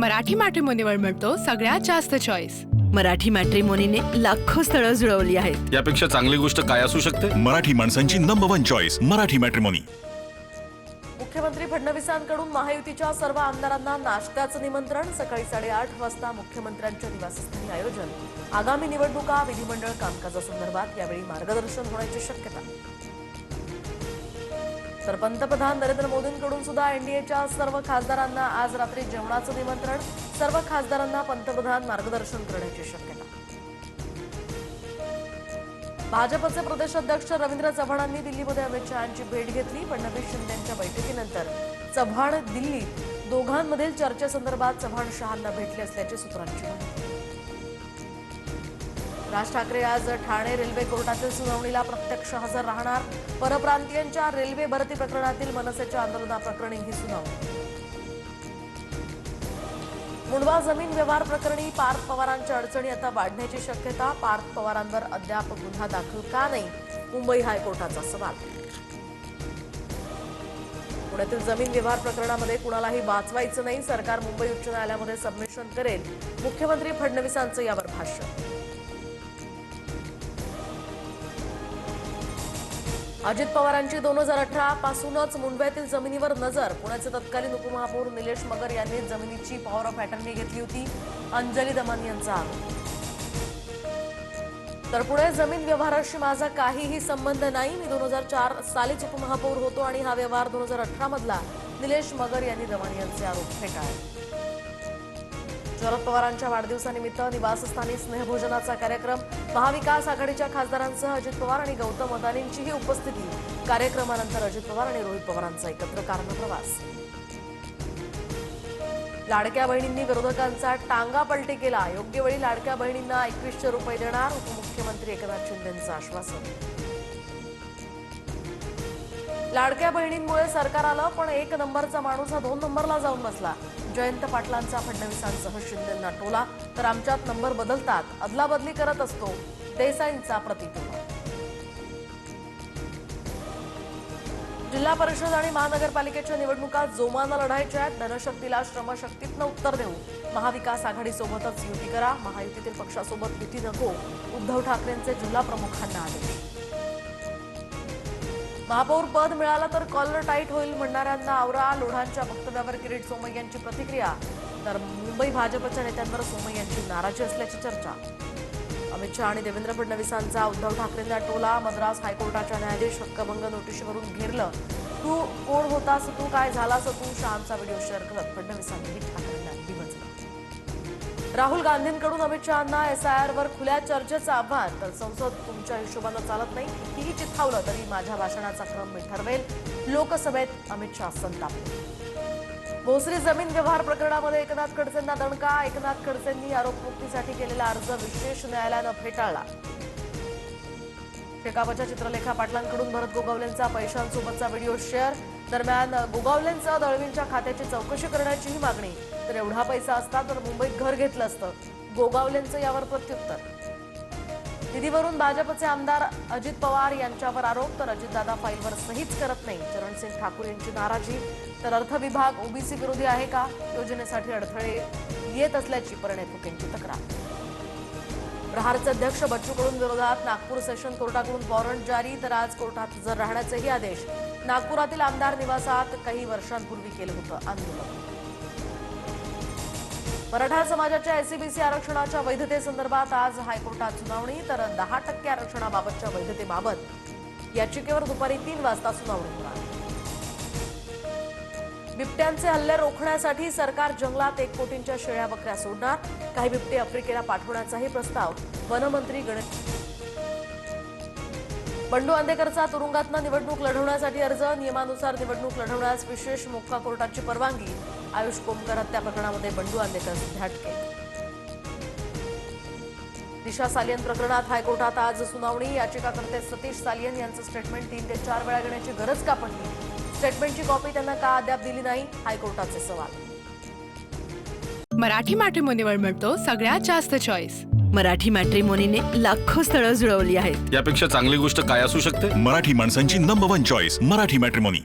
मराठी मॅट्रिमोनीवर मिळतो सगळ्यात जास्त चॉईस। मराठी मॅट्रिमोनीने लाखो स्थळं जुळवली आहेत। यापेक्षा चांगली गोष्ट काय असू शकते? मराठी माणसांची नंबर 1 चॉईस मराठी मॅट्रिमोनी। मुख्यमंत्री फडणवीसांकडून महायुतीच्या सर्व आमदारांना नाश्त्याचं निमंत्रण। सकाळी 8:30 वाजता मुख्यमंत्र्यांच्या निवासस्थानी आयोजन। आगामी निवडणुका विधिमंडळ कामकाजासंदर्भात यावेळी मार्गदर्शन होण्याची शक्यता। तर पंतप्रधान नरेंद्र मोदींकडून सुद्धा एनडीएच्या सर्व खासदारांना आज रात्री जेवणाचं निमंत्रण। सर्व खासदारांना पंतप्रधान मार्गदर्शन करण्याची शक्यता। भाजपचे प्रदेशाध्यक्ष रवींद्र चव्हाणांनी दिल्लीमध्ये अमित शहांची भेट घेतली। फडणवीस शिंदेंच्या बैठकीनंतर चव्हाण दिल्लीत दोघांमधील चर्चेसंदर्भात चव्हाण शहांना भेटले असल्याची सूत्रांची माहिती। राज ठाकरे आज ठाणे रेल्वे कोर्टातील सुनावणीला प्रत्यक्ष हजर राहणार। परप्रांतीयांच्या रेल्वे भरती प्रकरणातील मनसेच्या आंदोलनाप्रकरणी ही सुनावणी। मुंडवा जमीन व्यवहार प्रकरणी पार्थ पवारांच्या अडचणी आता वाढण्याची शक्यता। पार्थ पवारांवर अद्याप गुन्हा दाखल का नाही, मुंबई हायकोर्टाचा सवाल। पुण्यातील जमीन व्यवहार प्रकरणामध्ये कुणालाही वाचवायचं नाही, सरकार मुंबई उच्च न्यायालयामध्ये सबमिशन करेल, मुख्यमंत्री फडणवीसांचं यावर भाष्य। अजित पवारांची 2018 पासूनच मुंडव्यातील जमिनीवर नजर। पुण्याचे तत्कालीन उपमहापौर निलेश मगर यांनी जमिनीची पॉवर ऑफ अटर्नी घेतली होती, अंजली दमन यांचा आरोप। तर पुढे जमीन व्यवहाराशी माझा काहीही संबंध नाही, मी 2004 सालीच उपमहापौर होतो आणि हा व्यवहार 2018 मधला, निलेश मगर यांनी दमन यांचे आरोप फेटाळले। शरद पवारांच्या वाढदिवसानिमित्त निवासस्थानी स्नेहभोजनाचा कार्यक्रम। महाविकास आघाडीच्या खासदारांसह अजित पवार आणि गौतम अदानींचीही उपस्थिती। कार्यक्रमानंतर अजित पवार आणि रोहित पवारांचा एकत्र कारनं प्रवास। लाडक्या बहिणींनी विरोधकांचा टांगा पलटी केला। योग्य वेळी लाडक्या बहिणींना 2100 रुपये देणार, उपमुख्यमंत्री एकनाथ शिंदेंचं आश्वासन। लाडक्या बहिणींमुळे सरकार आलं, पण 1 नंबरचा माणूस हा 2 नंबरला जाऊन बसला। जयंत पाटलांचा फडणवीसांसह शिंदेंना टोला। तर आमच्यात नंबर बदलतात, अदलाबदली करत असतो, देसाईंचा प्रतिटोला। जिल्हा परिषद आणि महानगरपालिकेच्या निवडणुका जोमानं लढायच्या आहेत। धनशक्तीला श्रमशक्तीतनं उत्तर देऊ, महाविकास आघाडीसोबतच युती करा, महायुतीतील पक्षासोबत युती नको, उद्धव ठाकरेंचे जिल्हा प्रमुखांना आदेश। महापौर पद मिळालं तर कॉलर टाईट होईल म्हणणाऱ्यांना आवरा, लोढांच्या वक्तव्यावर किरीट सोमय्या यांची प्रतिक्रिया। तर मुंबई भाजपच्या नेत्यांवर सोमय्या यांची नाराजी असल्याची चर्चा। अमित शहा आणि देवेंद्र फडणवीसांचा उद्धव ठाकरेंना टोला। मद्रास हायकोर्टाच्या न्यायाधीश हक्कभंग नोटीसवरून घेरलं, तू कोण होतास, तू काय झालास तू, शहांचा व्हिडिओ शेअर करत फडणवीसांनी ठाकरेंना डिवचलं। राहुल गांधींकडून अमित शहांना SIR वर खुल्या चर्चेचं आव्हान। तर संसद तुमच्या हिशोबानं चालत नाही, कितीही चिथावलं तरी माझ्या भाषणाचा क्रम मी ठरवेल, लोकसभेत अमित शहा संतापले। भोसरी जमीन व्यवहार प्रकरणामध्ये एकनाथ खडसेंना दणका। एकनाथ खडसेंनी आरोपमुक्तीसाठी केलेला अर्ज विशेष न्यायालयानं फेटाळला। शेकापच्या चित्रलेखा पाटलांकडून भरत गोगावलेंचा पैशांसोबतचा व्हिडिओ शेअर। दरम्यान गोगावलेंचं दळवींच्या खात्याची चौकशी करण्याचीही मागणी। तर एवढा पैसा असता तर मुंबईत घर घेतलं असतं, गोगावलेंचं यावर प्रत्युत्तर। निधीवरून भाजपचे आमदार अजित पवार यांच्यावर आरोप। तर अजितदादा फाईलवर सहीच करत नाही, चरणसिंग ठाकूर यांची नाराजी। तर अर्थ विभाग ओबीसी विरोधी आहे का, योजनेसाठी अडथळे येत असल्याची परिणय फुकेंची तक्रार। प्रहारचे अध्यक्ष बच्चू कडूं विरोधात नागपूर सेशन कोर्टाकडून वॉरंट जारी। तर आज कोर्टात हजर राहण्याचेही आदेश। नागपुरातील आमदार निवासात काही वर्षांपूर्वी केलं होतं आंदोलन। मराठा समाजाच्या SCBC आरक्षणाच्या वैधतेसंदर्भात आज हायकोर्टात सुनावणी। तर 10% आरक्षणाबाबतच्या वैधतेबाबत याचिकेवर दुपारी 3 वाजता सुनावणी होणार। बिबट्यांचे हल्ले रोखण्यासाठी सरकार जंगलात 1 कोटींच्या शेळ्या बकऱ्या सोडणार। काही बिबटे आफ्रिकेला पाठवण्याचाही प्रस्ताव। वनमंत्री बंडू आंदेकरचा तुरुंगातनं निवडणूक लढवण्यासाठी अर्ज। नियमानुसार निवडणूक लढवण्यास विशेष मोक्का कोर्टाची परवानगी। आयुष कोमकर हत्या प्रकरणामध्ये बंडू आंदेकर सध्या अटकेत। दिशा सालियन प्रकरणात हायकोर्टात आज सुनावणी। याचिकाकर्ते सतीश सालियन यांचं स्टेटमेंट 3 ते 4 वेळा घेण्याची गरज का पडली, स्टेटमेंटची कॉपी त्यांना का अद्याप दिली नाही, हायकोर्टाचे सवाल। मराठी मॅट्रिमोनीवर मिळतो सगळ्यात जास्त चॉईस। मराठी मॅट्रिमोनीने लाखो स्थळं जुळवली आहेत। यापेक्षा चांगली गोष्ट काय असू शकते? मराठी माणसांची नंबर 1 चॉईस मराठी मॅट्रिमोनी।